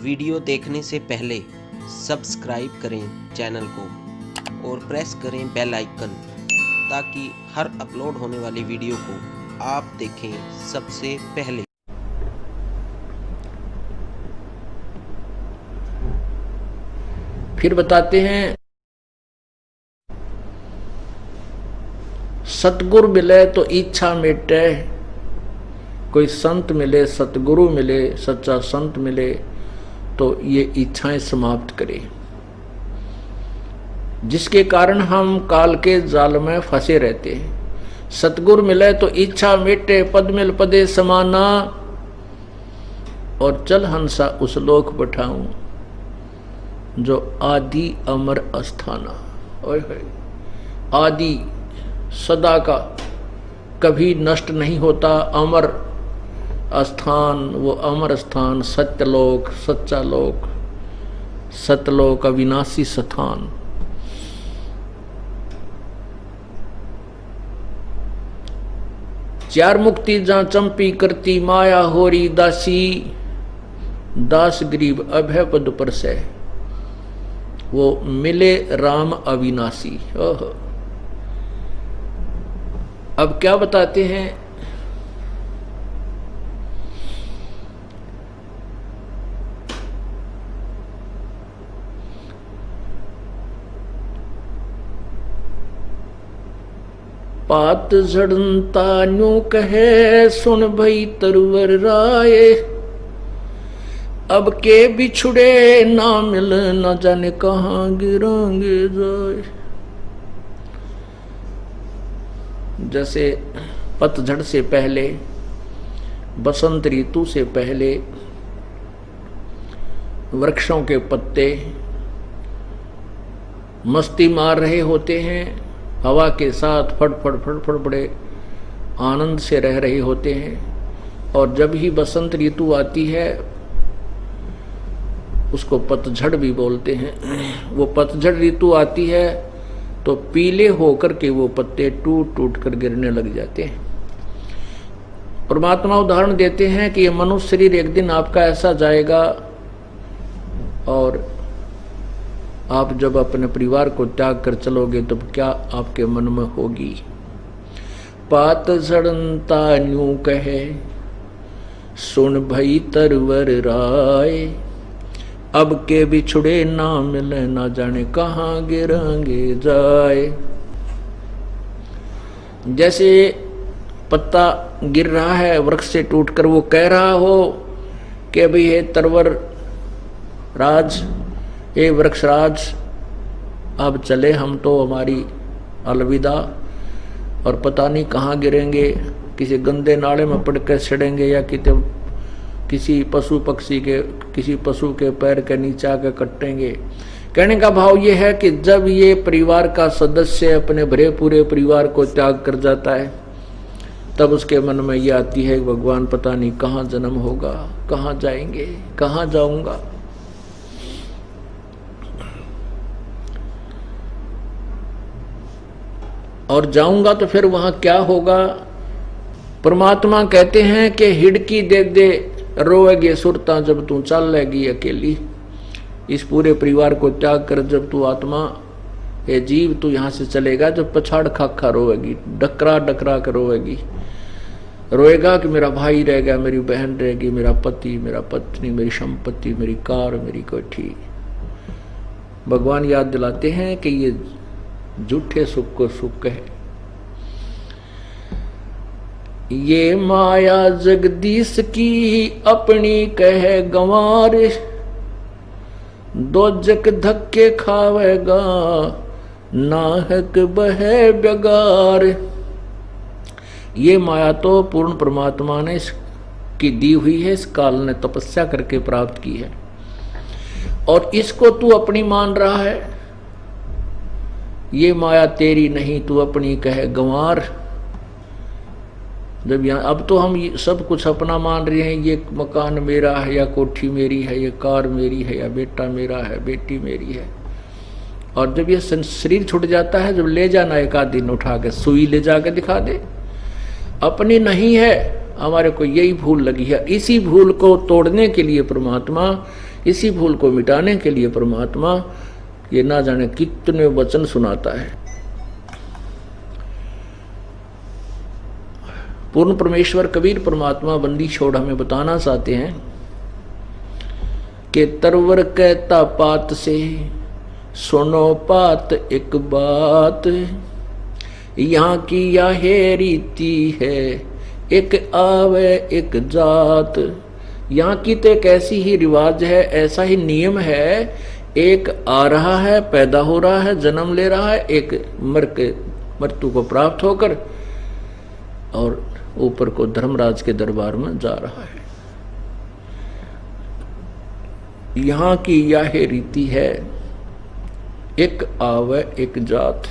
Video देखने से पहले सब्सक्राइब करें चैनल को और प्रेस करें बेल आइकन ताकि हर अपलोड होने वाली वीडियो को आप देखें सबसे पहले। फिर बताते हैं, सतगुरु मिले तो इच्छा मिटे। कोई संत मिले, सतगुरु मिले, सच्चा संत मिले तो ये इच्छाएं समाप्त करे, जिसके कारण हम काल के जाल में फंसे रहते हैं। सतगुरु मिले तो इच्छा मिटे, पद मिल पदे समाना, और चल हंसा उस लोक बैठाऊं जो आदि अमर अस्थाना। आदि सदा का, कभी नष्ट नहीं होता, अमर स्थान, वो अमर स्थान, सत्यलोक, सच्चा लोक, सतलोक, अविनाशी स्थान। चार मुक्ति जहां चंपी करती माया होरी दासी, दास गरीब अभय पद पर से, वो मिले राम अविनाशी। अब क्या बताते हैं, पात झड़ता न्यू कहे सुन भई तरवर राय, अब के बिछुड़े ना मिल न जाने कहां गिरांगे जाए। जैसे पतझड़ से पहले, बसंत ऋतु से पहले वृक्षों के पत्ते मस्ती मार रहे होते हैं, हवा के साथ फड़फड़ फड़फड़ बड़े आनंद से रह रहे होते हैं। और जब ही बसंत ऋतु आती है, उसको पतझड़ भी बोलते हैं, वो पतझड़ ऋतु आती है तो पीले होकर के वो पत्ते टूट टूट कर गिरने लग जाते हैं। परमात्मा उदाहरण देते हैं कि ये मनुष्य शरीर एक दिन आपका ऐसा जाएगा, और आप जब अपने परिवार को त्याग कर चलोगे तब क्या आपके मन में होगी। पात झड़ता न्यू कहे सुन भई तरवर राय, अब के बिछुड़े ना मिले ना जाने कहां गिरांगे जाए। जैसे पत्ता गिर रहा है वृक्ष से टूटकर, वो कह रहा हो कि भाई हे तरवर राज, ये वृक्षराज, अब चले हम तो, हमारी अलविदा, और पता नहीं कहाँ गिरेंगे, किसी गंदे नाले में पड़कर सड़ेंगे या किसी पशु पक्षी के, किसी पशु के पैर के नीचे आकर कटेंगे। कहने का भाव ये है कि जब ये परिवार का सदस्य अपने भरे पूरे परिवार को त्याग कर जाता है, तब उसके मन में ये आती है कि भगवान पता नहीं कहाँ जन्म होगा, कहाँ जाएंगे, कहाँ जाऊंगा। और जाऊंगा तो फिर वहां क्या होगा। परमात्मा कहते हैं कि हिड़की दे दे रोएगी सुरता जब तू चल लेगी अकेली। इस पूरे परिवार को त्याग कर जब तू आत्मा, ये जीव, तू यहां से चलेगा, जब पछाड़ खाखा रोएगी, डकरा डकरा कर रोएगी, रोएगा कि मेरा भाई रह गया, मेरी बहन रहेगी, मेरा पति, मेरा पत्नी, मेरी संपत्ति, मेरी कार, मेरी कोठी। भगवान याद दिलाते हैं कि ये झूठे सुख को सुख कहे। ये माया जगदीश की अपनी कहे गंवार, दोजक धक्के खावेगा नाहक बहे बेगार। ये माया तो पूर्ण परमात्मा ने की दी हुई है, इस काल ने तपस्या करके प्राप्त की है, और इसको तू अपनी मान रहा है। ये माया तेरी नहीं, तू अपनी कहे गंवार। जब यहाँ, अब तो हम सब कुछ अपना मान रहे हैं, ये मकान मेरा है या कोठी मेरी है, ये कार मेरी है या बेटा मेरा है, बेटी मेरी है। और जब ये शरीर छूट जाता है, जब ले जाना एक आध दिन उठा के सुई ले जाके दिखा दे, अपनी नहीं है, हमारे को यही भूल लगी है। इसी भूल को तोड़ने के लिए परमात्मा इसी भूल को मिटाने के लिए परमात्मा ये ना जाने कितने वचन सुनाता है। पूर्ण परमेश्वर कबीर परमात्मा बंदी छोड़ हमें बताना चाहते हैं कि तरवर कहता पात से सुनो पात एक बात, यहाँ की यह रीति है एक आवे एक जात। यहाँ की तो एक ऐसी ही रिवाज है, ऐसा ही नियम है, एक आ रहा है, पैदा हो रहा है, जन्म ले रहा है, एक मर के मृत्यु को प्राप्त होकर और ऊपर को धर्मराज के दरबार में जा रहा है। यहाँ की यह रीति है एक आवे एक जात।